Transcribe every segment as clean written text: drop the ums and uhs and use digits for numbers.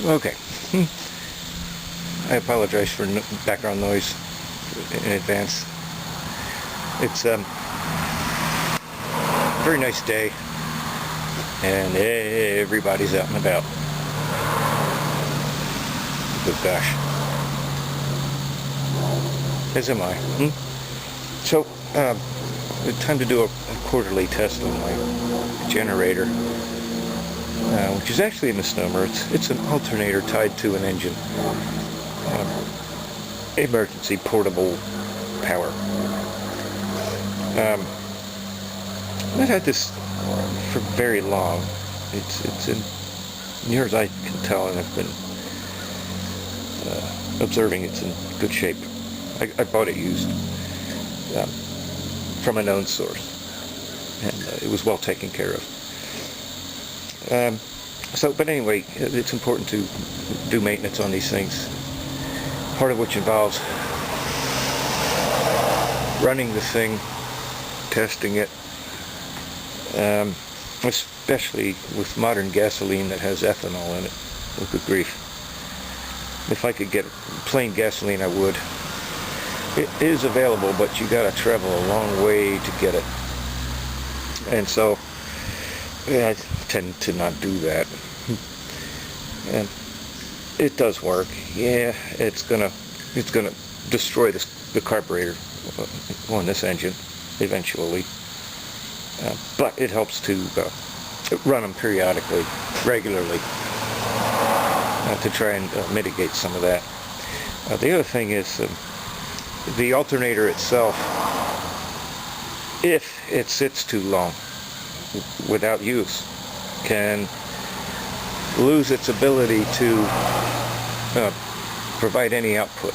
Okay. I apologize for background noise in advance. It's a very nice day, and everybody's out and about. Good gosh. As am I. So, time to do a quarterly test on my generator, which is actually a misnomer. It's an alternator tied to an engine. Emergency portable power. I've had this for very long. It's in near as I can tell, and I've been observing it's in good shape. I bought it used from a known source, and it was well taken care of. But anyway, it's important to do maintenance on these things, part of which involves running the thing, testing it, especially with modern gasoline that has ethanol in it. Oh, good grief. If I could get plain gasoline, I would. It is available, but you gotta travel a long way to get it. And so, I tend to not do that. And it does work. Yeah, it's gonna destroy the carburetor on this engine eventually. But it helps to run them periodically, regularly, to try and mitigate some of that. The other thing is the alternator itself, if it sits too long without use, can lose its ability to provide any output.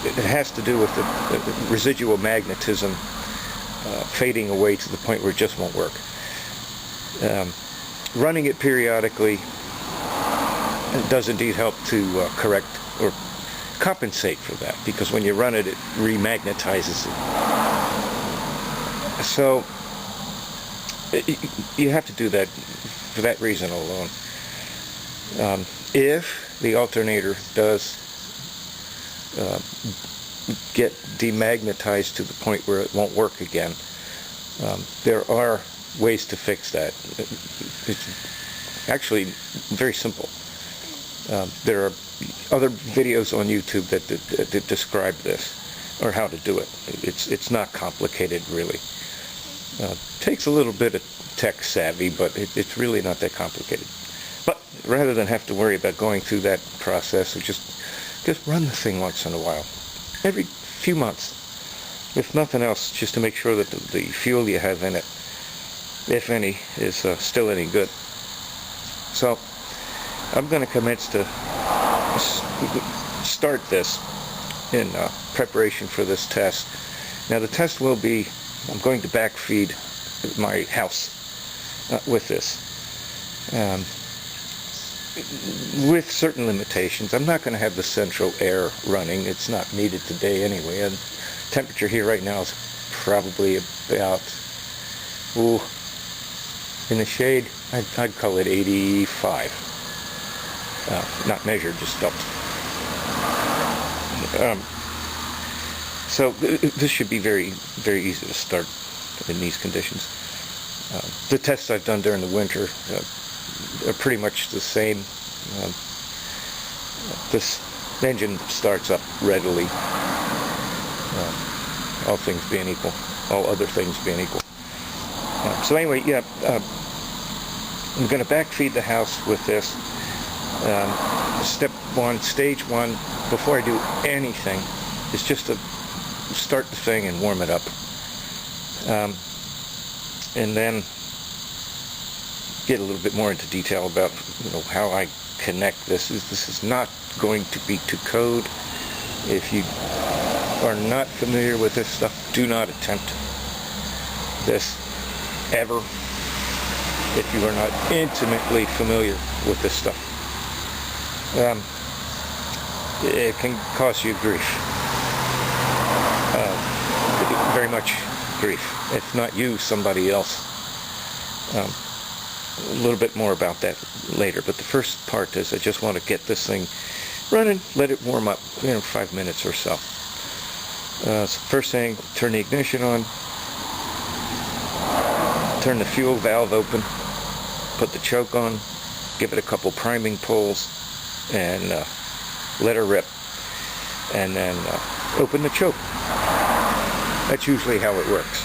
It has to do with the residual magnetism fading away to the point where it just won't work. Running it periodically does indeed help to correct or compensate for that, because when you run it, it remagnetizes it. So you have to do that for that reason alone. If the alternator does get demagnetized to the point where it won't work again, there are ways to fix that. It's actually very simple. There are other videos on YouTube that describe this, or how to do it. It's not complicated, really. Takes a little bit of tech savvy, but it's really not that complicated. But rather than have to worry about going through that process, just run the thing once in a while, every few months, if nothing else, just to make sure that the fuel you have in it, if any, is still any good. So I'm going to commence to start this in preparation for this test. Now the test will be, I'm going to backfeed my house with this, with certain limitations. I'm not going to have the central air running. It's not needed today anyway, and temperature here right now is probably about, in the shade, I'd call it 85. Not measured, just felt. So this should be very, very easy to start in these conditions. The tests I've done during the winter are pretty much the same. This engine starts up readily, all things being equal, all other things being equal. So anyway, yeah, I'm going to backfeed the house with this. Step one, stage one, before I do anything, is just to start the thing and warm it up. And then get a little bit more into detail about how I connect this. This is not going to be to code. If you are not familiar with this stuff, do not attempt this ever. If you are not intimately familiar with this stuff, it can cause you grief, very much grief. If not you, somebody else. a little bit more about that later, but the first part is I just want to get this thing running, let it warm up, 5 minutes or so. So first thing, turn the ignition on, turn the fuel valve open, put the choke on, give it a couple priming pulls, and let her rip. And then open the choke. That's usually how it works.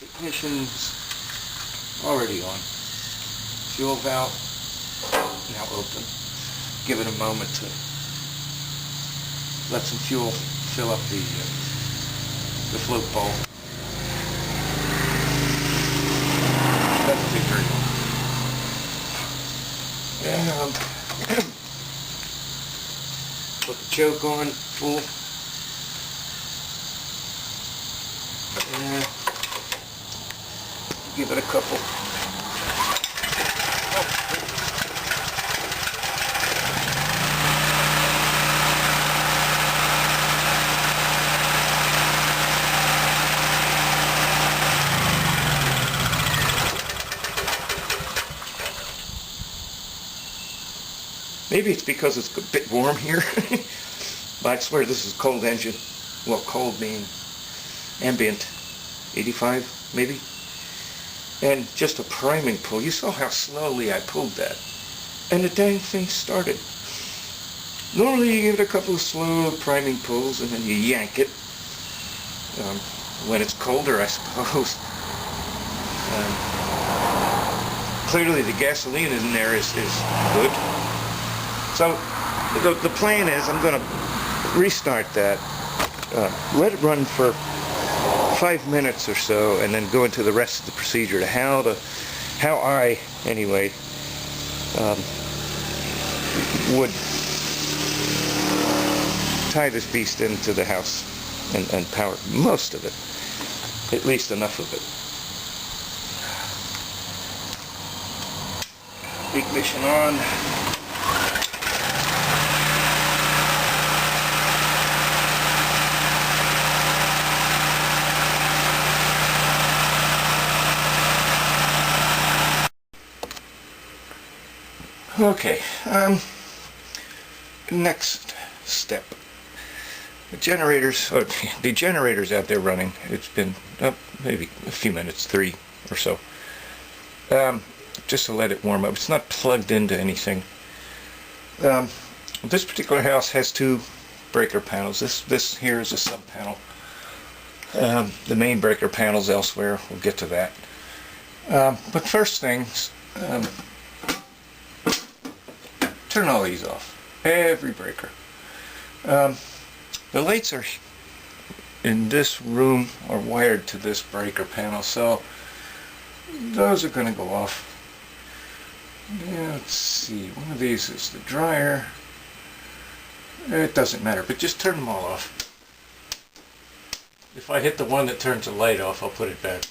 Ignition's already on. Fuel valve now open. Give it a moment to let some fuel fill up the float bowl. Doesn't take very long. And put the choke on full. And give it a couple. Maybe it's because it's a bit warm here. But I swear this is a cold engine. Well, cold mean ambient, 85 maybe. And just a priming pull. You saw how slowly I pulled that. And the dang thing started. Normally you give it a couple of slow priming pulls and then you yank it. When it's colder, I suppose. Clearly the gasoline in there is good. So the plan is I'm going to restart that, let it run for 5 minutes or so, and then go into the rest of the procedure to how I anyway would tie this beast into the house and power most of it, at least enough of it. Ignition on. Okay, next step. The generators out there running. It's been maybe a few minutes, 3 or so. Just to let it warm up. It's not plugged into anything. This particular house has 2 breaker panels. This here is a sub panel. The main breaker panel's elsewhere. We'll get to that. But first things. Turn all these off. Every breaker. The lights are in this room are wired to this breaker panel, so those are going to go off. Yeah, let's see. One of these is the dryer. It doesn't matter, but just turn them all off. If I hit the one that turns the light off, I'll put it back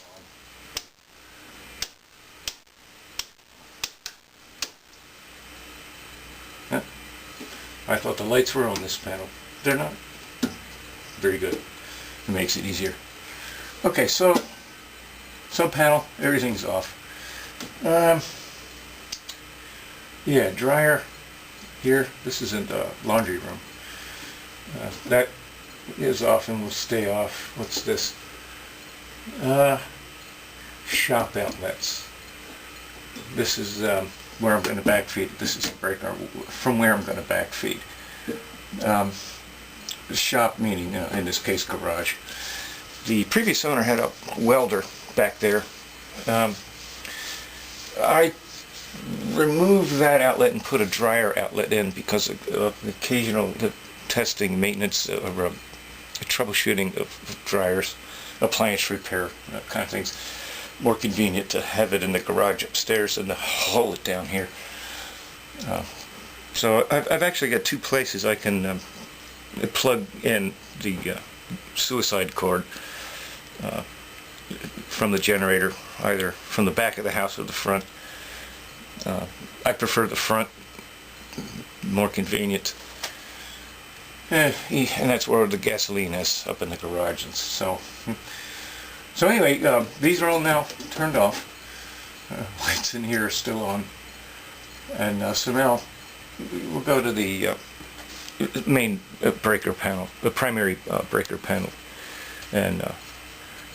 on. I thought the lights were on this panel. They're not. Very good. It makes it easier. Okay, so sub panel, everything's off. Yeah, dryer here. This is in the laundry room. That is off and will stay off. What's this? Shop outlets. This is where I'm going to backfeed. This is a breaker from where I'm going to backfeed. Shop meaning, in this case, garage. The previous owner had a welder back there. I removed that outlet and put a dryer outlet in because of occasional testing, maintenance, troubleshooting of dryers, appliance repair, kind of things. More convenient to have it in the garage upstairs than to haul it down here. So I've actually got 2 places I can plug in the suicide cord from the generator, either from the back of the house or the front. I prefer the front, more convenient. And that's where the gasoline is, up in the garage. And so So anyway, these are all now turned off. Lights in here are still on. And so now we'll go to the main breaker panel, the primary breaker panel, and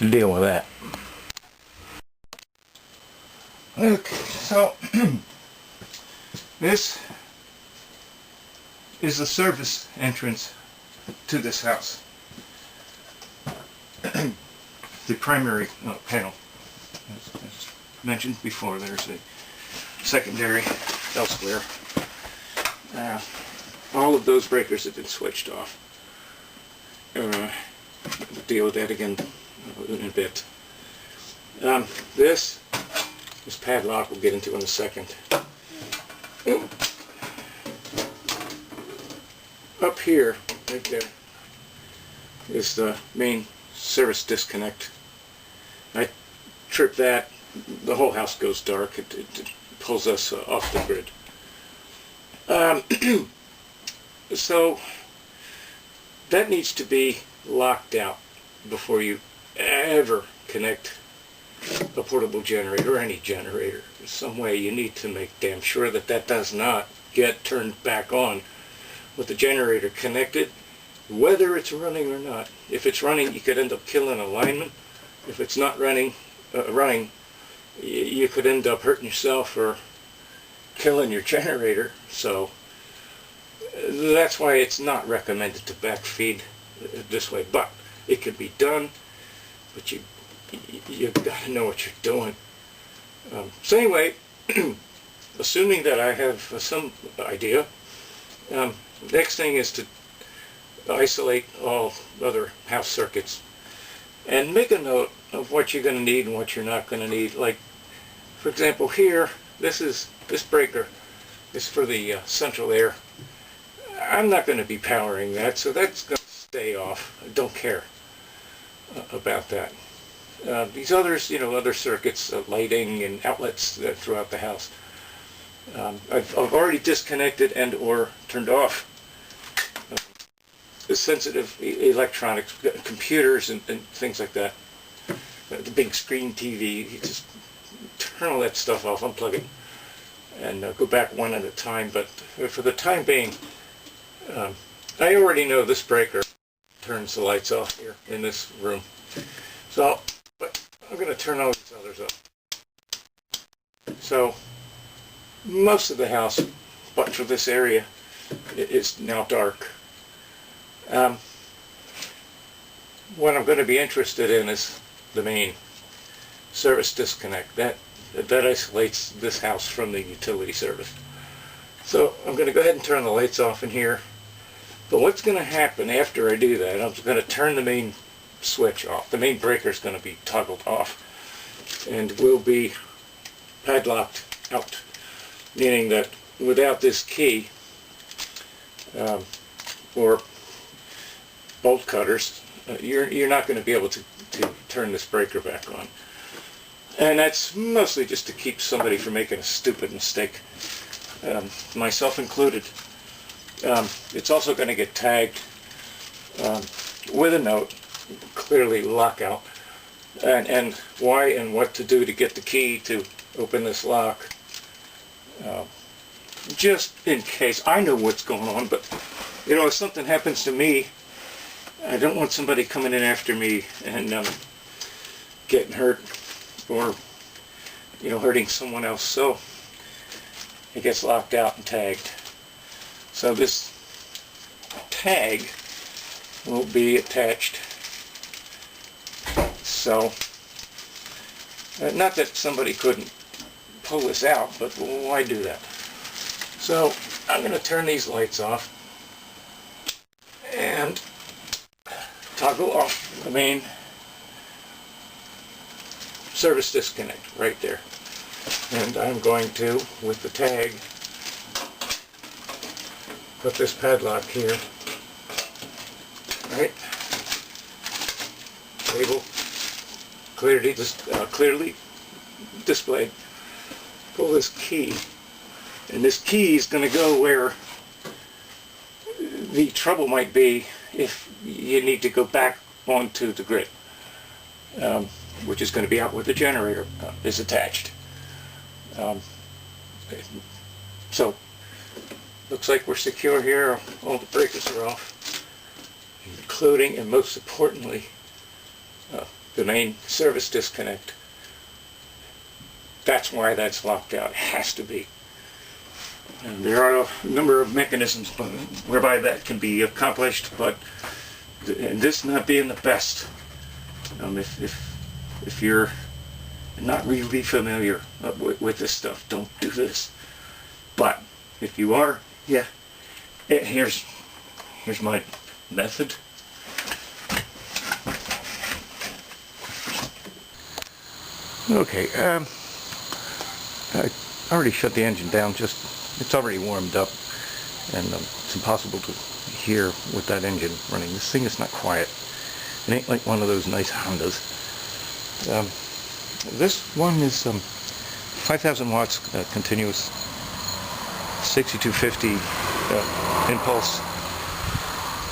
deal with that. Okay, so this is the service entrance to this house. The primary panel. As mentioned before, there's a secondary elsewhere. All of those breakers have been switched off. We'll deal with that again in a bit. This padlock we'll get into in a second. Up here, right there, is the main service disconnect. I trip that, the whole house goes dark. It pulls us off the grid. So that needs to be locked out before you ever connect a portable generator or any generator. There's some way you need to make damn sure that that does not get turned back on with the generator connected, whether it's running or not. If it's running, you could end up killing a lineman. If it's not running, you could end up hurting yourself or killing your generator. So that's why it's not recommended to backfeed this way. But it could be done, but you've got to know what you're doing. So anyway, assuming that I have some idea, next thing is to isolate all other house circuits and make a note of what you're going to need and what you're not going to need. Like, for example, here, this breaker is for the central air. I'm not going to be powering that, so that's going to stay off. I don't care about that. These others, other circuits, lighting and outlets throughout the house, I've already disconnected and or turned off sensitive electronics, computers and things like that. The big screen TV, you just turn all that stuff off, unplug it, and go back one at a time. But for the time being, I already know this breaker turns the lights off here in this room. So, but I'm going to turn all these others up. So, most of the house, but for this area, is now dark. What I'm going to be interested in is the main service disconnect. That isolates this house from the utility service. So I'm going to go ahead and turn the lights off in here. But what's going to happen after I do that, I'm going to turn the main switch off. The main breaker is going to be toggled off and will be padlocked out, meaning that without this key or bolt cutters, you're not going to be able to turn this breaker back on. And that's mostly just to keep somebody from making a stupid mistake, myself included. It's also going to get tagged with a note, clearly lockout, and why and what to do to get the key to open this lock. Just in case. I know what's going on, but if something happens to me, I don't want somebody coming in after me and getting hurt or hurting someone else. So it gets locked out and tagged. So this tag will be attached. So not that somebody couldn't pull this out, but why do that? So I'm going to turn these lights off and toggle off the main service disconnect right there. And I'm going to, with the tag, put this padlock here. Right? Label clearly displayed. Pull this key. And this key is going to go where the trouble might be if you need to go back onto the grid. which is going to be out where the generator is attached. So, looks like we're secure here. All the breakers are off, including and most importantly the main service disconnect. That's why that's locked out. It has to be. And there are a number of mechanisms whereby that can be accomplished, but and this not being the best, if you're not really familiar with this stuff, don't do this. But if you are, yeah, here's my method. Okay, I already shut the engine down. It's already warmed up, and it's impossible to hear with that engine running. This thing is not quiet. It ain't like one of those nice Hondas. This one is 5,000 watts continuous 6250 impulse.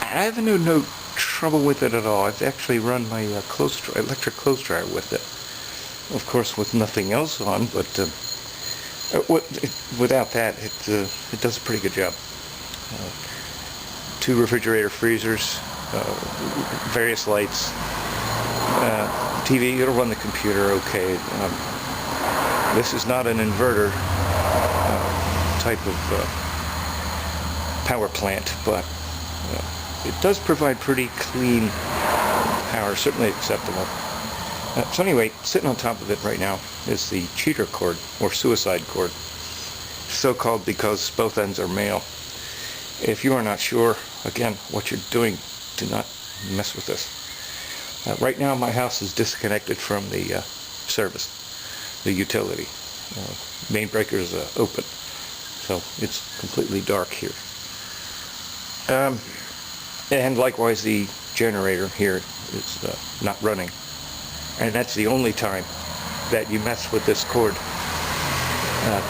I have no trouble with it at all. I've actually run my electric clothes dryer with it. Of course, with nothing else on, but without that, it does a pretty good job. 2 refrigerator freezers, various lights, TV. It'll run the computer okay. This is not an inverter type of power plant, but it does provide pretty clean power, certainly acceptable. So anyway, sitting on top of it right now is the cheater cord, or suicide cord, so called because both ends are male. If you are not sure, again, what you're doing, do not mess with this. Right now my house is disconnected from the service, the utility. Main breaker is open, so it's completely dark here. And likewise the generator here is not running. And that's the only time that you mess with this cord,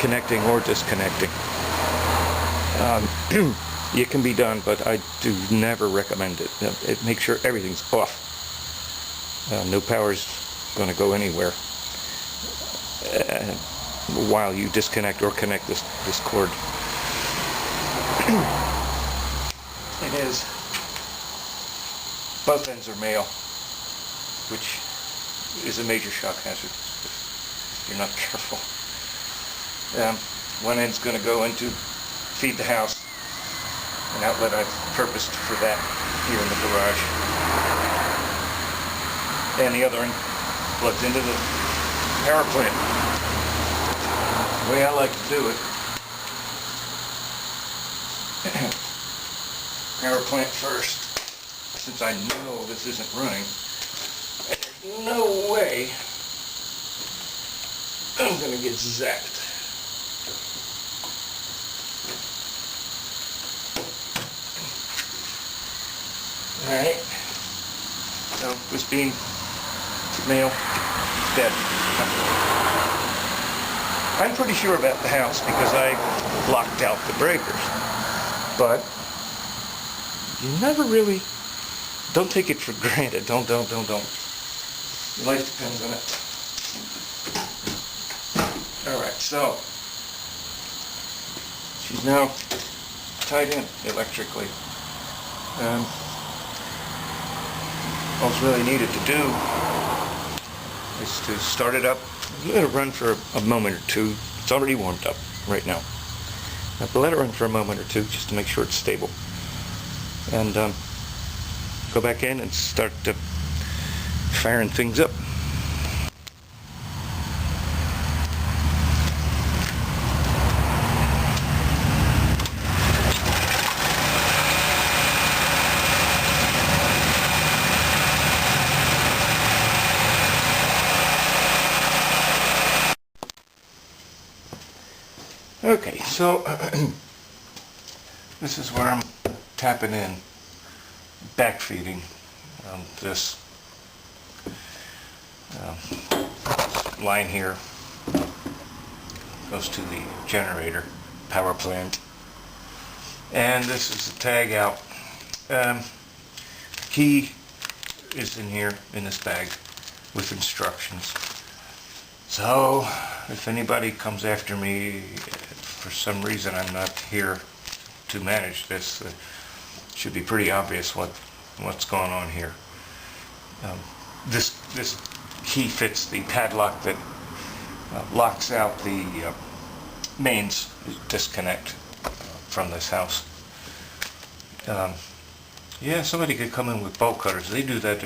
connecting or disconnecting. It can be done, but I do never recommend it. It makes sure everything's off. No power's going to go anywhere while you disconnect or connect this cord. It is. Both ends are male, which is a major shock hazard if you're not careful. One end's going to go into feed the house, an outlet I've purposed for that here in the garage, and the other end plugs into the power plant. The way I like to do it, power plant first, since I know this isn't running. No way I'm gonna get zapped. Alright, so this being male, dead. I'm pretty sure about the house because I locked out the breakers, but you never really, don't take it for granted. Don't. Your life depends on it. Alright, so she's now tied in electrically. All it's really needed to do is to start it up, let it run for a moment or two. It's already warmed up right now. But let it run for a moment or two just to make sure it's stable. And go back in and start firing things up. Okay, so this is where I'm tapping in, backfeeding this line here goes to the generator power plant, and this is the tag out. Key is in here in this bag. with instructions. So if anybody comes after me, for some reason I'm not here to manage this, it should be pretty obvious what's going on here. This key fits the padlock that locks out the mains disconnect from this house. Yeah, somebody could come in with bolt cutters. They do that.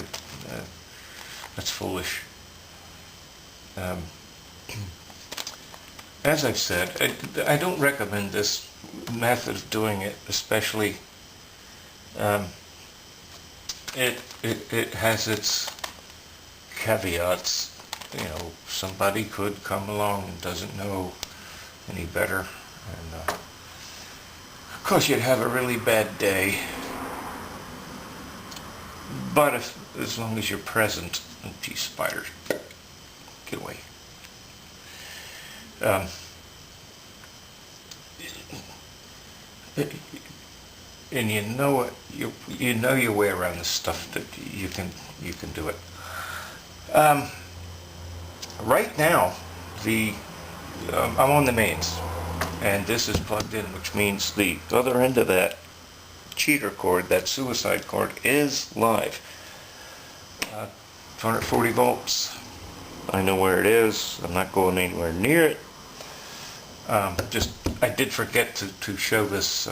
That's foolish. As I've said, I don't recommend this method of doing it, especially. It has its caveats. You know, somebody could come along and doesn't know any better, and of course you'd have a really bad day. But as long as you're present, oh geez, spiders, get away. And you know it. You know your way around this stuff. That you can do it. Right now, I'm on the mains, and this is plugged in, which means the other end of that cheater cord, that suicide cord, is live. 240 volts. I know where it is. I'm not going anywhere near it. I did forget to show this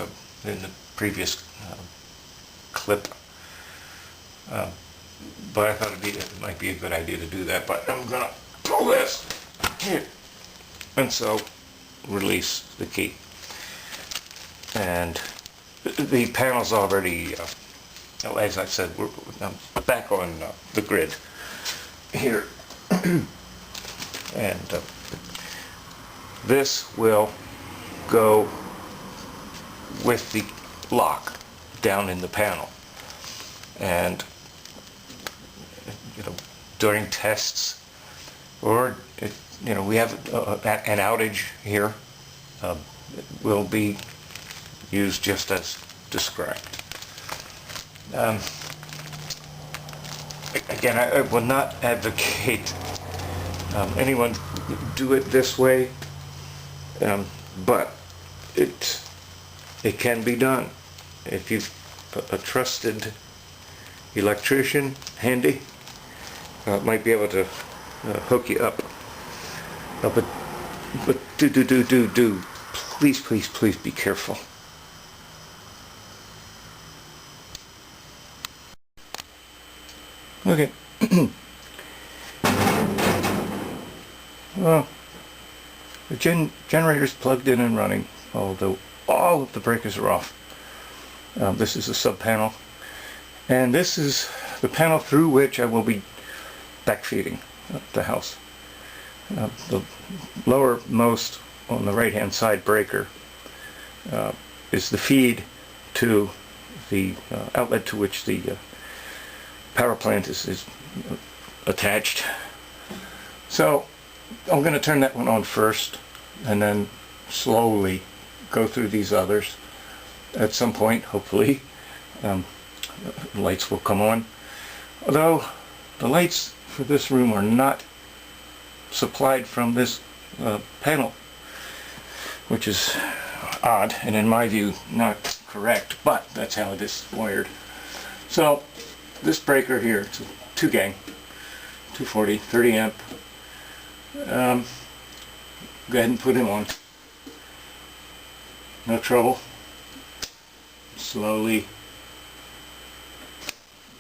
in the previous clip, but I thought it might be a good idea to do that. But I'm gonna pull this here, and so release the key, and the panel's already, as I said, I'm back on the grid here, and this will go with the lock down in the panel, and during tests, or we have an outage here, will be used just as described. Again, I will not advocate anyone do it this way, but it can be done. If you've a trusted electrician handy, might be able to hook you up. But please be careful. Okay. Well, the generator's plugged in and running, although all of the breakers are off. This is the sub panel, and this is the panel through which I will be backfeeding the house. The lowermost on the right hand side breaker is the feed to the outlet to which the power plant is attached. So I'm going to turn that one on first, and then slowly go through these others. At some point, hopefully, lights will come on. Although the lights for this room are not supplied from this panel, which is odd, and in my view not correct, but that's how it is wired. So this breaker here, it's a 2-gang, 240, 30 amp. Go ahead and put him on. No trouble. Slowly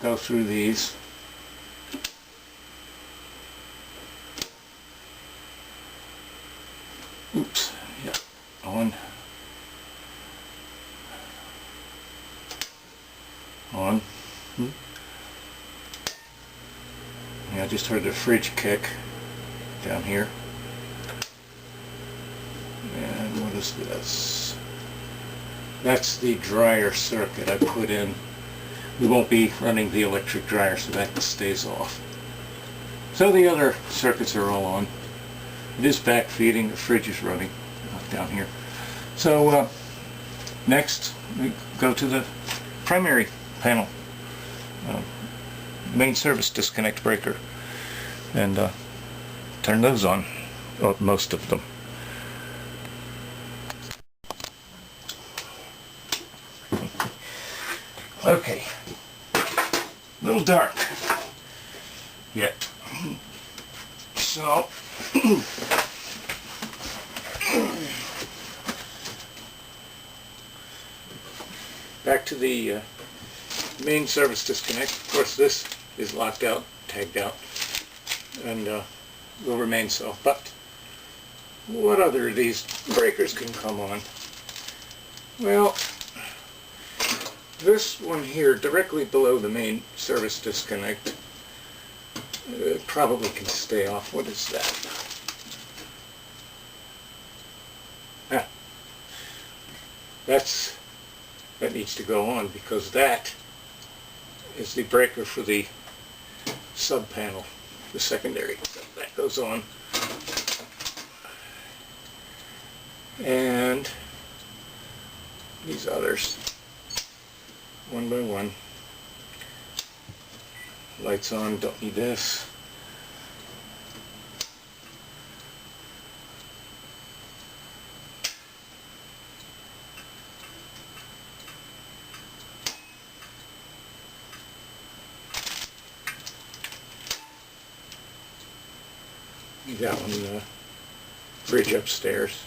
go through these. Oops, yeah, on. Yeah, I just heard the fridge kick down here. And what is this? That's the dryer circuit I put in. We won't be running the electric dryer, so that stays off. So the other circuits are all on. It is backfeeding. The fridge is running down here. So next we go to the primary panel, main service disconnect breaker. and turn those on, or most of them. Okay, a little dark yet, so back to the main service disconnect. Of course, this is locked out, tagged out, and will remain so. But what other of these breakers can come on? Well, this one here, directly below the main service disconnect, probably can stay off. What is that? That needs to go on, because that is the breaker for the sub panel, the secondary. So that goes on. And these others, one by one. Lights on, don't need this. Leave that one in the bridge upstairs.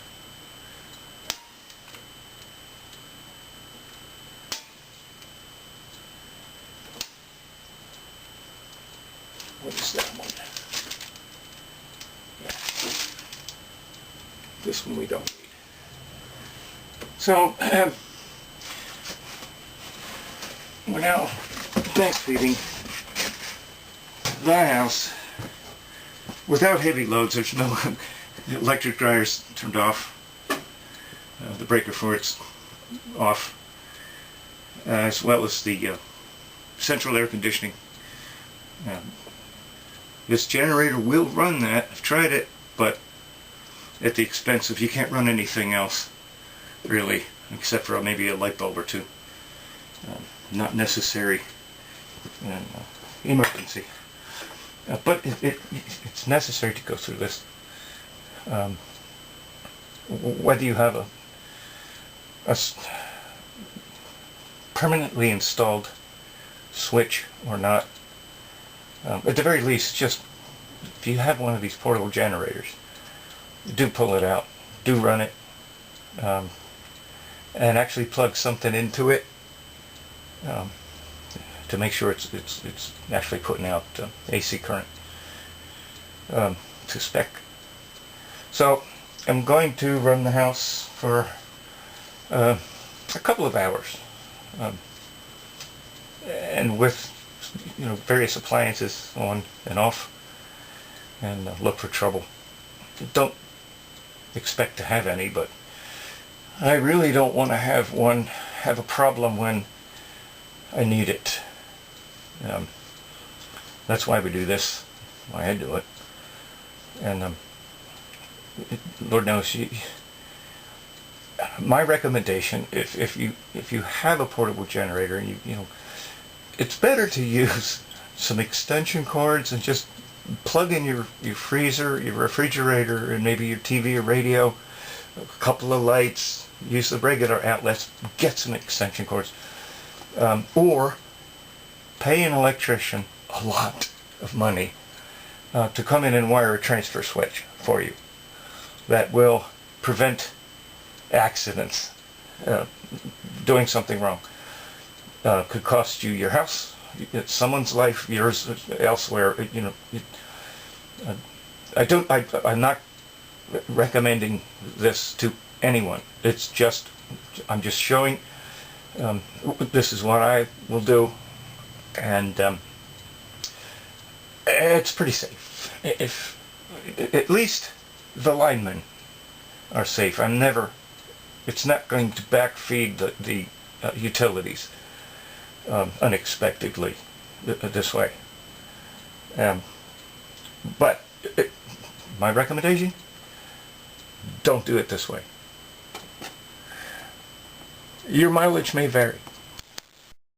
What is that one? Yeah. This one we don't need. So, we're now backfeeding the house without heavy loads. There's no the electric dryer's turned off. The breaker for it's off, as well as the central air conditioning. This generator will run that. I've tried it, but at the expense of, you can't run anything else, really, except for maybe a light bulb or two. Not necessary emergency. But it's necessary to go through this. Whether you have a permanently installed switch or not, at the very least, just if you have one of these portable generators, do pull it out, do run it, and actually plug something into it to make sure it's actually putting out AC current to spec. So I'm going to run the house for a couple of hours, and with various appliances on and off, and look for trouble. Don't expect to have any, but I really don't want to have a problem when I need it. That's why we do this, why I do it. And Lord knows, my recommendation, if you have a portable generator, and it's better to use some extension cords and just plug in your freezer, your refrigerator, and maybe your TV or radio, a couple of lights, use the regular outlets, get some extension cords, or pay an electrician a lot of money to come in and wire a transfer switch for you that will prevent accidents, doing something wrong. Could cost you your house, someone's life, yours elsewhere. I'm not recommending this to anyone. I'm just showing this is what I will do, and it's pretty safe. If at least the linemen are safe. It's not going to backfeed the utilities unexpectedly this way. But my recommendation, don't do it this way. Your mileage may vary.